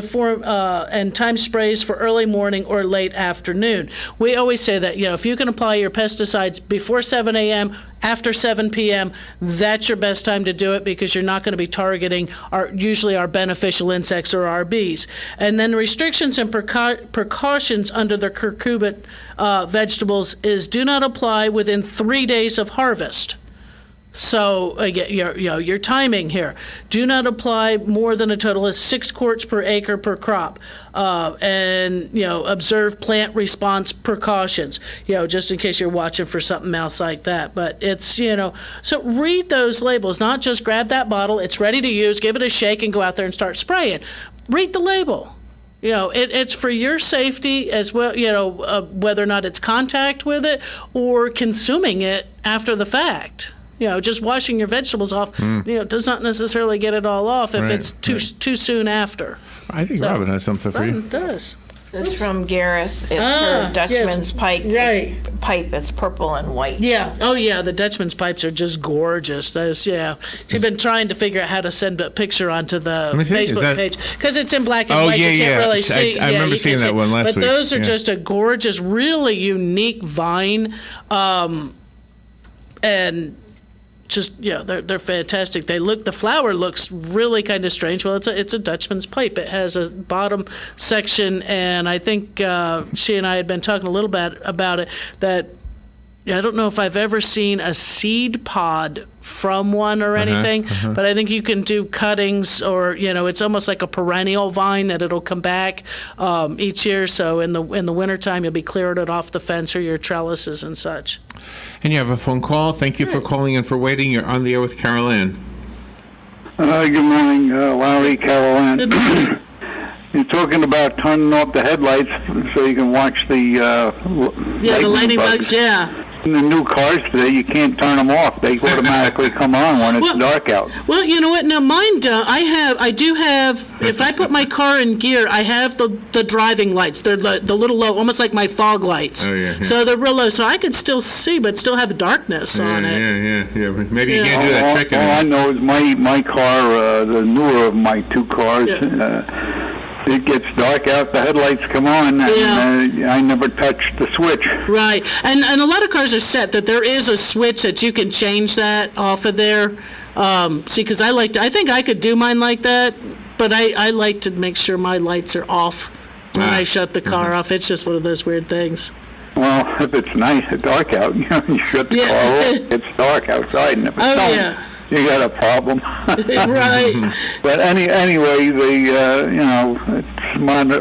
time sprays for early morning or late afternoon. We always say that, if you can apply your pesticides before 7 a.m., after 7 p.m., that's your best time to do it because you're not going to be targeting usually our beneficial insects or our bees. And then restrictions and precautions under the cucurbit vegetables is do not apply within 3 days of harvest. So again, your timing here. Do not apply more than a total of 6 quarts per acre per crop, and observe plant response precautions. Just in case you're watching for something else like that. But it's so read those labels. Not just grab that bottle. It's ready to use. Give it a shake and go out there and start spraying. Read the label. It's for your safety as well, whether or not it's contact with it or consuming it after the fact. Just washing your vegetables off, does not necessarily get it all off if it's too soon after. I think Robin has something for you. Robin does. It's from Gareth. It's her Dutchman's pipe. Right. It's purple and white. Yeah. Oh, yeah. The Dutchman's pipes are just gorgeous. She's been trying to figure out how to send a picture onto the Facebook page because it's in black and white. You can't really see. I remember seeing that one last week. But those are just a gorgeous, really unique vine, and just they're fantastic. The flower looks really kind of strange. Well, it's a Dutchman's pipe. It has a bottom section, and I think she and I had been talking a little bit about it, that I don't know if I've ever seen a seed pod from one or anything, but I think you can do cuttings, or it's almost like a perennial vine that it'll come back each year. So in the wintertime, you'll be clearing it off the fence or your trellises and such. And you have a phone call. Thank you for calling and for waiting. You're on the air with Carol Ann. Good morning, Larry, Carol Ann. Good morning. You're talking about turning off the headlights so you can watch the the lightning bugs. In the new cars today, you can't turn them off. They automatically come on when it's dark out. Well, you know what? Now mine don't. I do have. If I put my car in gear, I have the driving lights. They're the little low, almost like my fog lights. Oh yeah. So they're real low, so I could still see, but still have darkness on it. Yeah. Maybe you can't do that trick All I know is my car, the newer of my two cars. It gets dark out, the headlights come on, and I never touch the switch. Right, and a lot of cars are set that there is a switch that you can change that off of there. Because I think I could do mine like that, but I like to make sure my lights are off when I shut the car off. It's just one of those weird things. Well, if it's dark out, you shut the car off, it's dark outside, and if it's don't, you got a problem. Right. But anyway,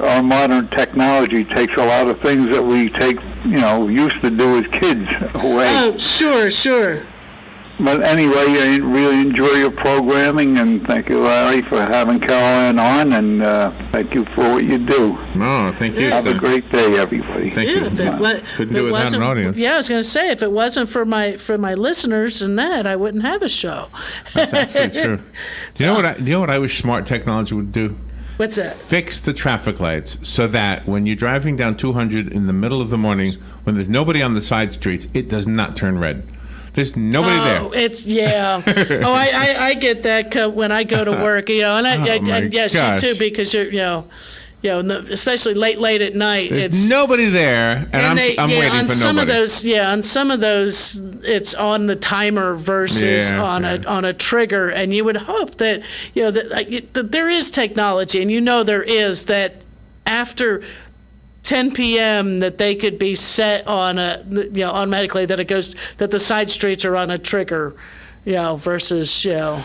our modern technology takes a lot of things that we used to do as kids away. Oh, sure. But anyway, I really enjoy your programming, and thank you, Larry, for having Caroline on, and thank you for what you do. No, thank you. Have a great day, everybody. Thank you. Couldn't do it without an audience. Yeah, I was going to say, if it wasn't for my listeners and that, I wouldn't have a show. That's absolutely true. Do you know what I wish smart technology would do? What's that? Fix the traffic lights so that when you're driving down 200 in the middle of the morning, when there's nobody on the side streets, it does not turn red. There's nobody there. I get that when I go to work, and yes, you too, because you're, especially late at night. There's nobody there, and I'm waiting on for some nobody. On some of those, it's on the timer versus on a trigger, and you would hope that that there is technology, and there is that after 10 p.m. that they could be set on automatically that the side streets are on a trigger, versus. So,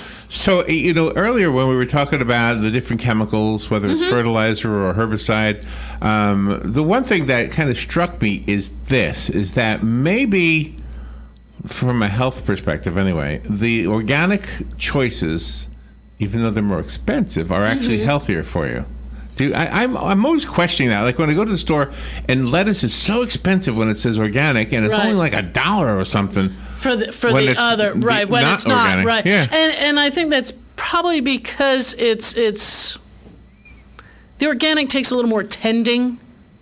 earlier when we were talking about the different chemicals, whether it's fertilizer or herbicide, the one thing that kind of struck me is that maybe from a health perspective anyway, the organic choices, even though they're more expensive, are actually healthier for you. I'm always questioning that. Like when I go to the store and lettuce is so expensive when it says organic, and it's only like $1 or something. When it's not organic. right. Yeah. And I think that's probably because it's the organic takes a little more tending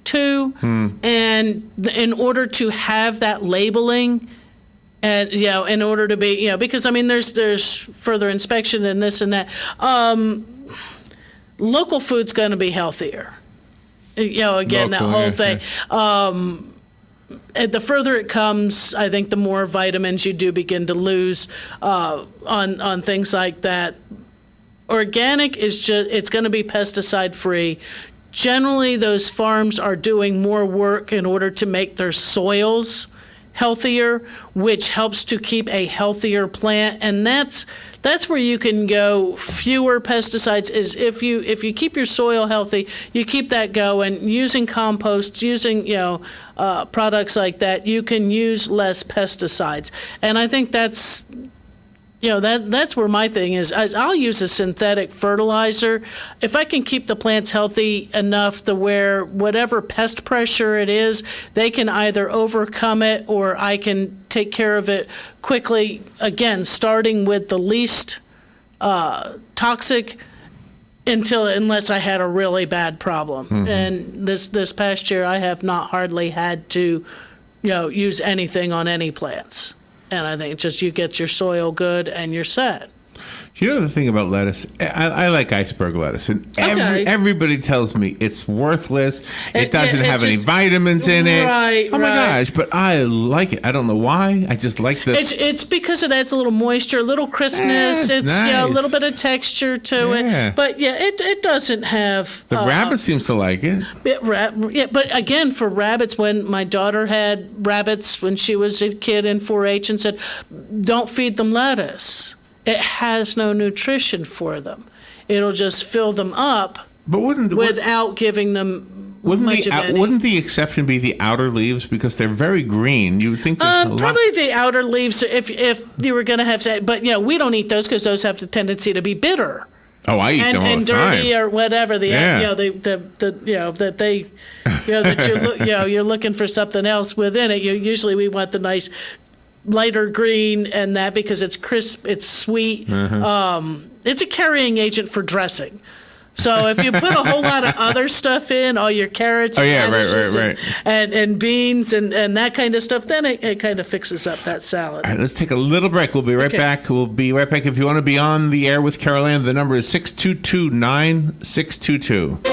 to, and in order to have that labeling. And in order to be because there's further inspection and this and that. Local food's going to be healthier. Again, that whole thing. And the further it comes, I think the more vitamins you do begin to lose on things like that. Organic it's going to be pesticide free. Generally, those farms are doing more work in order to make their soils healthier, which helps to keep a healthier plant, and that's where you can go fewer pesticides. Is if you keep your soil healthy, you keep that going, using compost, using products like that, you can use less pesticides, and I think that's that's where my thing is. I'll use a synthetic fertilizer if I can keep the plants healthy enough to where whatever pest pressure it is, they can either overcome it or I can take care of it quickly. Again, starting with the least toxic unless I had a really bad problem. And this past year, I have not hardly had to use anything on any plants. And I think just you get your soil good and you're set. You know the thing about lettuce? I like iceberg lettuce, and everybody tells me it's worthless. It doesn't have any vitamins in it. Right, oh my gosh! But I like it. I don't know why. I just like the. It's because it adds a little moisture, a little crispness. It's nice. A little bit of texture to it. But it doesn't have. The rabbit seems to like it. But again, for rabbits, when my daughter had rabbits when she was a kid in 4-H, and said, "Don't feed them lettuce. It has no nutrition for them. It'll just fill them up, but without giving them much of any." Wouldn't the exception be the outer leaves, because they're very green? You would think there's a lot. Probably the outer leaves, if you were going to have, but we don't eat those because those have the tendency to be bitter. Oh, I eat them all and the time. dirty or whatever. You're looking for something else within it. Usually we want the nice lighter green and that because it's crisp, it's sweet. It's a carrying agent for dressing. So if you put a whole lot of other stuff in, all your carrots and beans and that kind of stuff, then it kind of fixes up that salad. All right, let's take a little break. We'll be right back. We'll be right back. If you want to be on the air with Carol Ann, the number is 622-9622.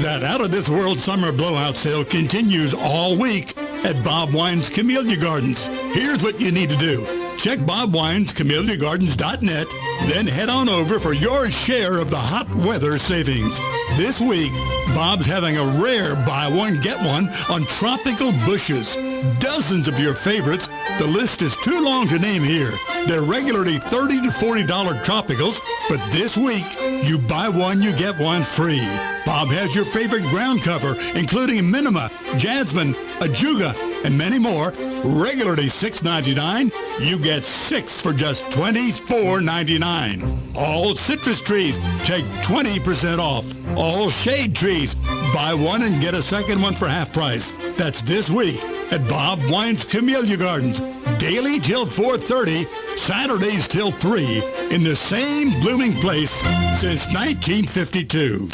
That out-of-this-world summer blowout sale continues all week at Bob Wine's Camellia Gardens. Here's what you need to do. Check BobWinesCameliaGardens.net, then head on over for your share of the hot weather savings. This week, Bob's having a rare buy one, get one on tropical bushes. Dozens of your favorites. The list is too long to name here. They're regularly $30 to $40 tropicals, but this week, you buy one, you get one free. Bob has your favorite ground cover, including Minima, Jasmine, Ajuga, and many more. Regularly $6.99, you get 6 for just $24.99. All citrus trees take 20% off. All shade trees, buy one and get a second one for half price. That's this week at Bob Wine's Camellia Gardens. Daily till 4:30, Saturdays till 3, in the same blooming place since 1952.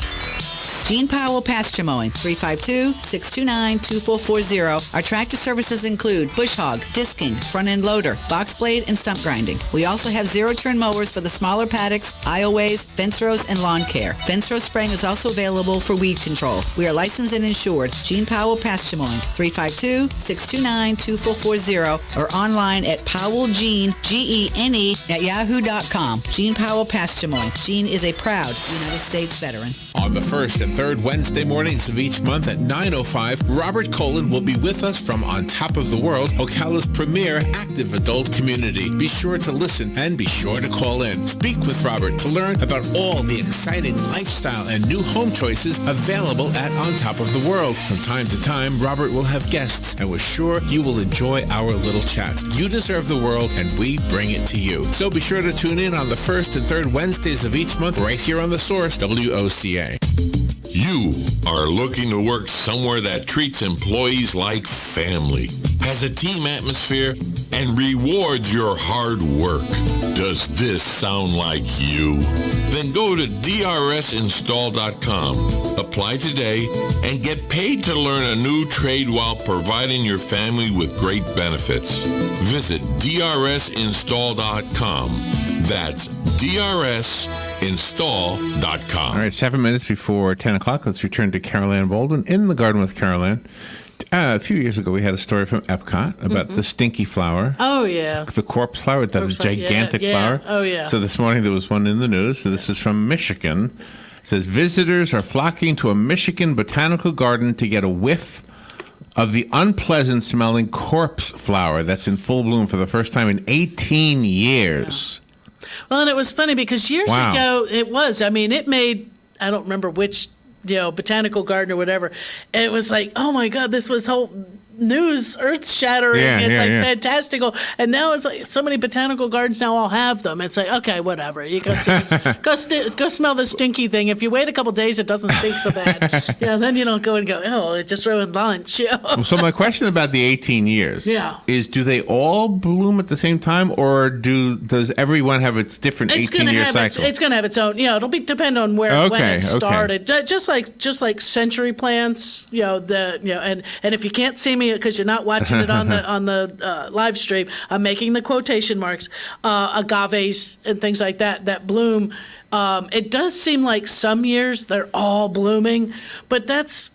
Gene Powell Pasture Mowing, 352-629-2440. Our tractor services include bush hog, disking, front-end loader, box blade, and stump grinding. We also have zero-turn mowers for the smaller paddocks, aisleways, fence rows, and lawn care. Fence row spraying is also available for weed control. We are licensed and insured. Gene Powell Pasture Mowing, 352-629-2440, or online at powellgene, Gene, at yahoo.com. Gene Powell Pasture Mowing. Gene is a proud United States veteran. On the first and third Wednesday mornings of each month at 9:05, Robert Colin will be with us from On Top of the World, Ocala's premier active adult community. Be sure to listen and be sure to call in. Speak with Robert to learn about all the exciting lifestyle and new home choices available at On Top of the World. From time to time, Robert will have guests, and we're sure you will enjoy our little chats. You deserve the world, and we bring it to you. So be sure to tune in on the first and third Wednesdays of each month right here on The Source, WOCA. You are looking to work somewhere that treats employees like family, has a team atmosphere, and rewards your hard work. Does this sound like you? Then go to drsinstall.com. Apply today and get paid to learn a new trade while providing your family with great benefits. Visit drsinstall.com. That's drsinstall.com. All right, 7 minutes before 10 o'clock. Let's return to Carol Ann Baldwin in the Garden with Carol Ann. A few years ago, we had a story from Epcot about the stinky flower. Oh, yeah. The corpse flower, that gigantic flower. Oh, yeah. So this morning there was one in the news. So this is from Michigan. It says, visitors are flocking to a Michigan botanical garden to get a whiff of the unpleasant-smelling corpse flower that's in full bloom for the first time in 18 years. Yeah. Well, and it was funny because years ago it made, I don't remember which, botanical garden or whatever. And it was like, oh my God, this was whole news, earth-shattering. It's fantastical. And now it's like so many botanical gardens now all have them. It's like, okay, whatever. You go smell the stinky thing. If you wait a couple days, it doesn't stink so bad. Then you don't go and go, oh, it just ruined lunch. So my question about the 18 years is, do they all bloom at the same time, or does everyone have its different 18-year cycle? It's going to have its own. It'll depend on when it started. Just like century plants. And if you can't see me me because you're not watching it on the live stream. I'm making the quotation marks. Agaves and things like that bloom. It does seem like some years they're all blooming, but that's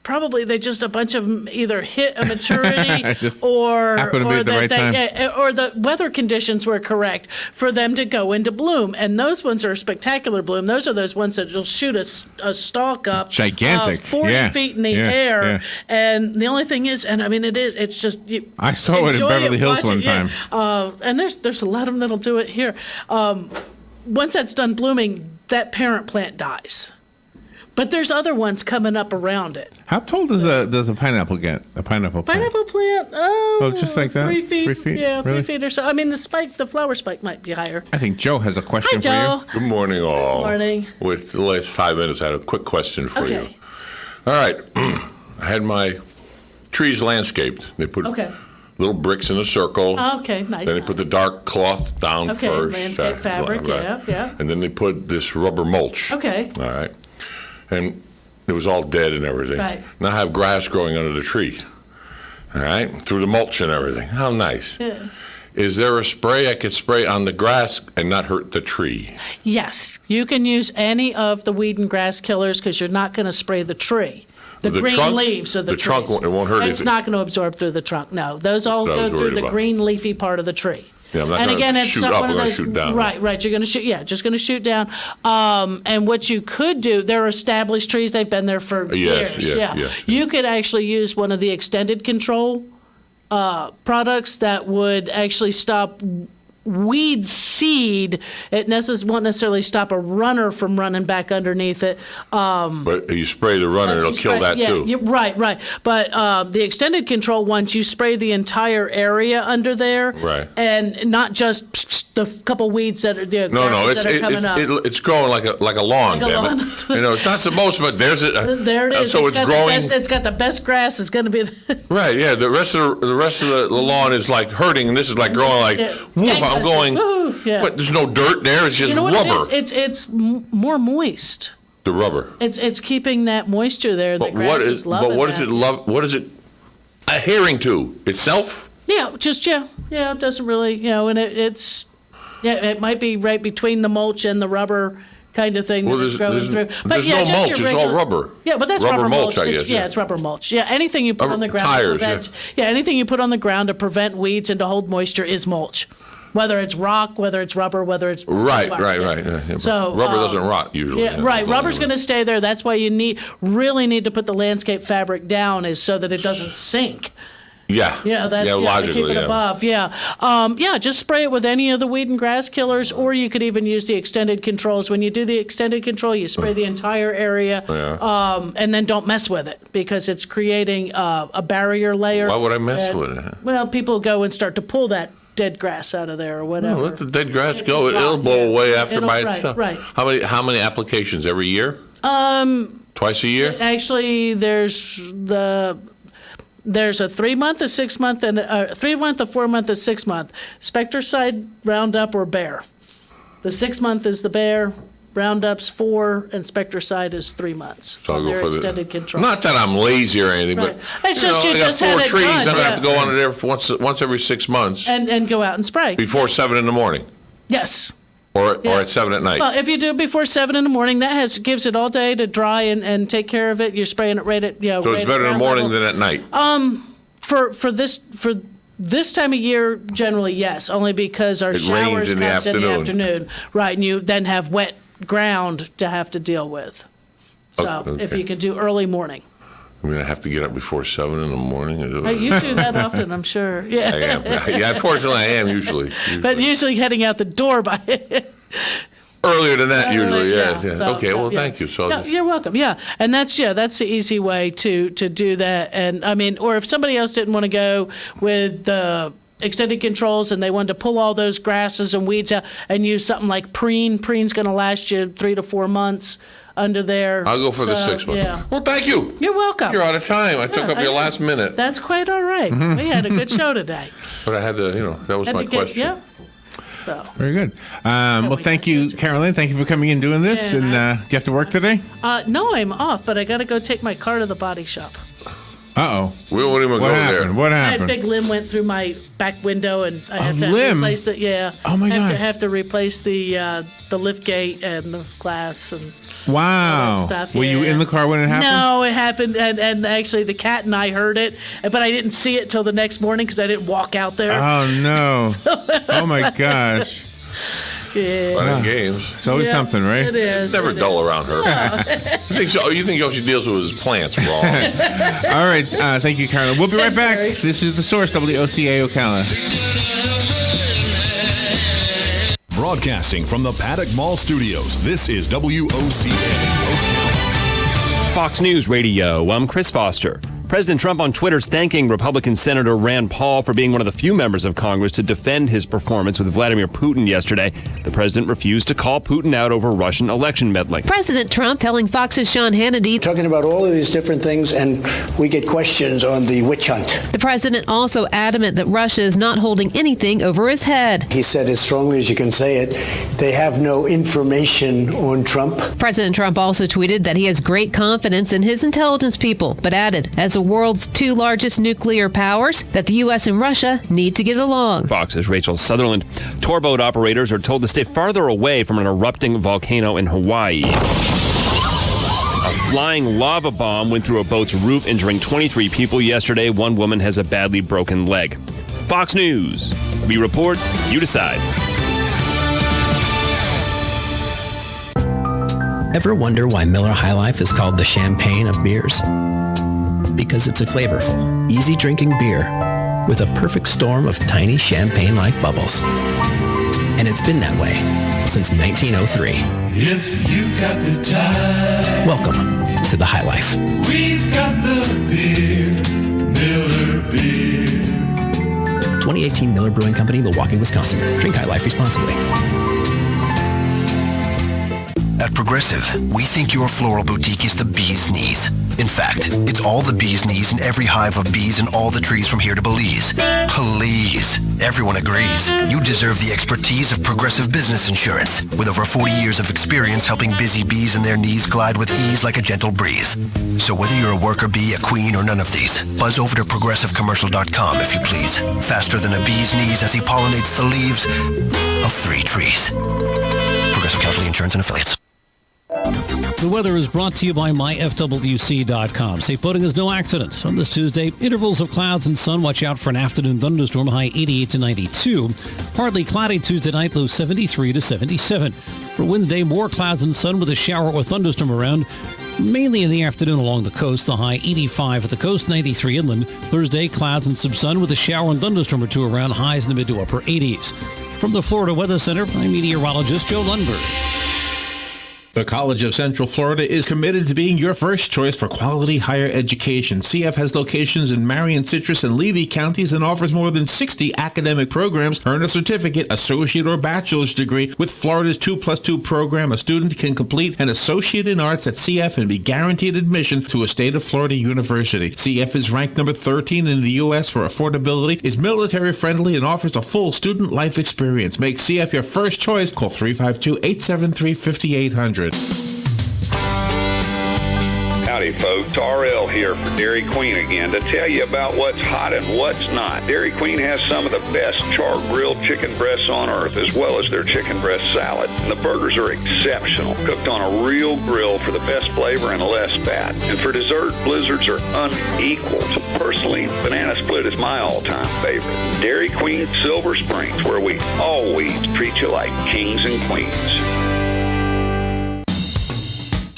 probably they just a bunch of them either hit a maturity or the weather conditions were correct for them to go into bloom. And those ones are spectacular bloom. Those are those ones that will shoot a stalk up gigantic 40 feet in the air. Yeah. And the only thing is, and I mean it's just I saw it in Beverly Hills one time. And there's a lot of them that'll do it here. Once that's done blooming, that parent plant dies. But there's other ones coming up around it. How tall does a pineapple get? A pineapple plant? Pineapple plant? Oh, just like that? 3 feet. 3 feet? Yeah, really? 3 feet or so. I mean, the flower spike might be higher. I think Joe has a question for you. Good morning, all. Good morning. With the last 5 minutes, I had a quick question for you. Okay. All right. I had my trees landscaped. They put little bricks in a circle. Oh, okay, nice. Then they put the dark cloth down first. Okay, landscape fabric, yeah. And then they put this rubber mulch. Okay. All right. And it was all dead and everything. Right. Now I have grass growing under the tree. All right, through the mulch and everything. How nice. Yeah. Is there a spray I could spray on the grass and not hurt the tree? Yes, you can use any of the weed and grass killers because you're not going to spray the tree. The green trunk, leaves of the trees. trunk, it won't hurt it. It's not going to absorb through the trunk. No, those all go through the green leafy part of the tree. Yeah, I'm not going to shoot up, I'm going to shoot down. Right, you're going to shoot, just going to shoot down. And what you could do, there are established trees, they've been there for years. Yes. You could actually use one of the extended control products that would actually stop weed seed. It won't necessarily stop a runner from running back underneath it. But you spray the runner, it'll kill that too. Right. But the extended control ones, you spray the entire area under there. Right. And not just the couple weeds that are coming up. It's growing like a lawn, damn it. It's not supposed to, but there's it. There it is. So it's growing. It's got the best grass. It's going to be. Right. Yeah. The rest of the lawn is like hurting, and this is like growing like woof. I'm going. But there's no dirt there. It's just rubber. It's more moist. The rubber. It's keeping that moisture there. But what is it adhering to itself? Yeah. It doesn't really. And it might be right between the mulch and the rubber kind of thing that it's growing through. But there's no mulch. It's all rubber. Yeah, but that's rubber mulch. I guess. It's rubber mulch. Yeah, anything you put on the ground tires, to prevent. Anything you put on the ground to prevent weeds and to hold moisture is mulch. Whether it's rock, whether it's rubber, whether it's right. Yeah. So rubber doesn't rot usually. Yeah, right. Rubber's going to stay there. That's why you really need to put the landscape fabric down, is so that it doesn't sink. Yeah. To keep it above. Just spray it with any of the weed and grass killers, or you could even use the extended controls. When you do the extended control, you spray the entire area, and then don't mess with it because it's creating a barrier layer. Why would I mess with it? Well, people go and start to pull that dead grass out of there or whatever. No, let the dead grass go. It'll blow away after by itself. Right. How many applications every year? Twice a year? Actually, there's a 3 month, a 6 month, and a 3 month, a 4 month, a 6 month. Spectricide, Roundup, or Bear. The 6 month is the Bear. Roundup's 4, and Spectricide is 3 months. So I'll go for extended control. Not that I'm lazy or anything, right. But it's just I got 4 trees, and I have to go yeah. under there once every 6 months. And go out and spray. Before 7 in the morning. Yes. Or at 7 at night. Well, if you do it before 7 in the morning, gives it all day to dry and take care of it. You're spraying it right at So it's better in the morning than at night. For this time of year, generally yes, only because our showers in the afternoon. Right, and you then have wet ground to have to deal with. So if you can do early morning. I mean, I have to get up before 7 in the morning. You do that often, I'm sure. Yeah. I am. Yeah, unfortunately, I am usually. But usually heading out the door by earlier than that, usually. Yeah. So, thank you. So you're welcome. Yeah, and that's the easy way to do that. And I mean, or if somebody else didn't want to go with the extended controls and they wanted to pull all those grasses and weeds out and use something like preen. Preen's going to last you 3 to 4 months under there. I'll go for the 6 months. Yeah. Well, thank you. You're welcome. You're out of time. I took up your last minute. That's quite all right. We had a good show today. But I had to, that was my question. Yeah. So. Very good. Well, thank you, Caroline. Thank you for coming and doing this. And do you have to work today? No, I'm off, but I got to go take my car to the body shop. Uh-oh. We won't even go happened? there. What My happened? big limb went through my back window, and I had to limb? replace it. Yeah. Oh, my gosh. Have to replace the lift gate and the glass and Wow. all that stuff. Were you yeah. in the car when it happened? No, it happened, and actually the cat and I heard it, but I didn't see it till the next morning because I didn't walk out there. Oh, no. Oh, my gosh. Yeah. Fun and games. It's always something, right? It is. It's never dull around her. You think all she deals with is plants? Wrong. All right. Thank you, Carolyn. We'll be right back. This is The Source, WOCA Ocala. Broadcasting from the Paddock Mall Studios, this is WOCA Ocala. Fox News Radio, I'm Chris Foster. President Trump on Twitter is thanking Republican Senator Rand Paul for being one of the few members of Congress to defend his performance with Vladimir Putin yesterday. The president refused to call Putin out over Russian election meddling. President Trump telling Fox's Sean Hannity, talking about all of these different things, and we get questions on the witch hunt. The president also adamant that Russia is not holding anything over his head. He said as strongly as you can say it, they have no information on Trump. President Trump also tweeted that he has great confidence in his intelligence people, but added, as the world's two largest nuclear powers, that the U.S. and Russia need to get along. Fox's Rachel Sutherland. Tour boat operators are told to stay farther away from an erupting volcano in Hawaii. A flying lava bomb went through a boat's roof, injuring 23 people yesterday. One woman has a badly broken leg. Fox News. We report, you decide. Ever wonder why Miller High Life is called the champagne of beers? Because it's a flavorful, easy-drinking beer with a perfect storm of tiny champagne-like bubbles. And it's been that way since 1903. If you've got the time, welcome to the High Life. We've got the beer, Miller Beer. 2018 Miller Brewing Company, Milwaukee, Wisconsin. Drink High Life responsibly. At Progressive, we think your floral boutique is the bee's knees. In fact, it's all the bee's knees in every hive of bees and all the trees from here to Belize. Please, everyone agrees. You deserve the expertise of Progressive Business Insurance, with over 40 years of experience helping busy bees and their knees glide with ease like a gentle breeze. So whether you're a worker bee, a queen, or none of these, buzz over to progressivecommercial.com if you please. Faster than a bee's knees as he pollinates the leaves of 3 trees. Progressive Casualty Insurance and Affiliates. The weather is brought to you by myfwc.com. Safe boating is no accidents. On this Tuesday, intervals of clouds and sun. Watch out for an afternoon thunderstorm, high 88 to 92. Partly cloudy Tuesday night, low 73 to 77. For Wednesday, more clouds and sun with a shower or thunderstorm around, mainly in the afternoon along the coast. The high 85 at the coast, 93 inland. Thursday, clouds and some sun with a shower and thunderstorm or two around, highs in the mid to upper 80s. From the Florida Weather Center, I'm meteorologist Joe Lundberg. The College of Central Florida is committed to being your first choice for quality higher education. CF has locations in Marion, Citrus, and Levy counties and offers more than 60 academic programs. Earn a certificate, associate, or bachelor's degree. With Florida's 2+2 program, a student can complete an associate in arts at CF and be guaranteed admission to a state of Florida university. CF is ranked number 13 in the U.S. for affordability, is military friendly, and offers a full student life experience. Make CF your first choice. Call 352-873-5800. Howdy, folks. RL here for Dairy Queen again to tell you about what's hot and what's not. Dairy Queen has some of the best char-grilled chicken breasts on earth, as well as their chicken breast salad. And the burgers are exceptional, cooked on a real grill for the best flavor and less fat. And for dessert, blizzards are unequaled. Personally, banana split is my all-time favorite. Dairy Queen Silver Springs, where we always treat you like kings and queens.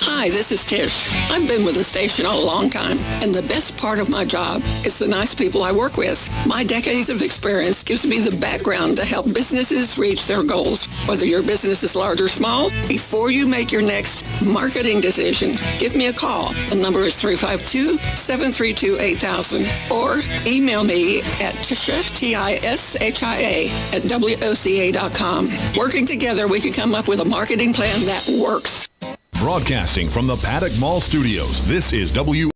Hi, this is Tish. I've been with the station a long time, and the best part of my job is the nice people I work with. My decades of experience gives me the background to help businesses reach their goals. Whether your business is large or small, before you make your next marketing decision, give me a call. The number is 352-732-8000, or email me at Tisha, T-I-S-H-I-A, at WOCA.com. Working together, we can come up with a marketing plan that works. Broadcasting from the Paddock Mall Studios, this is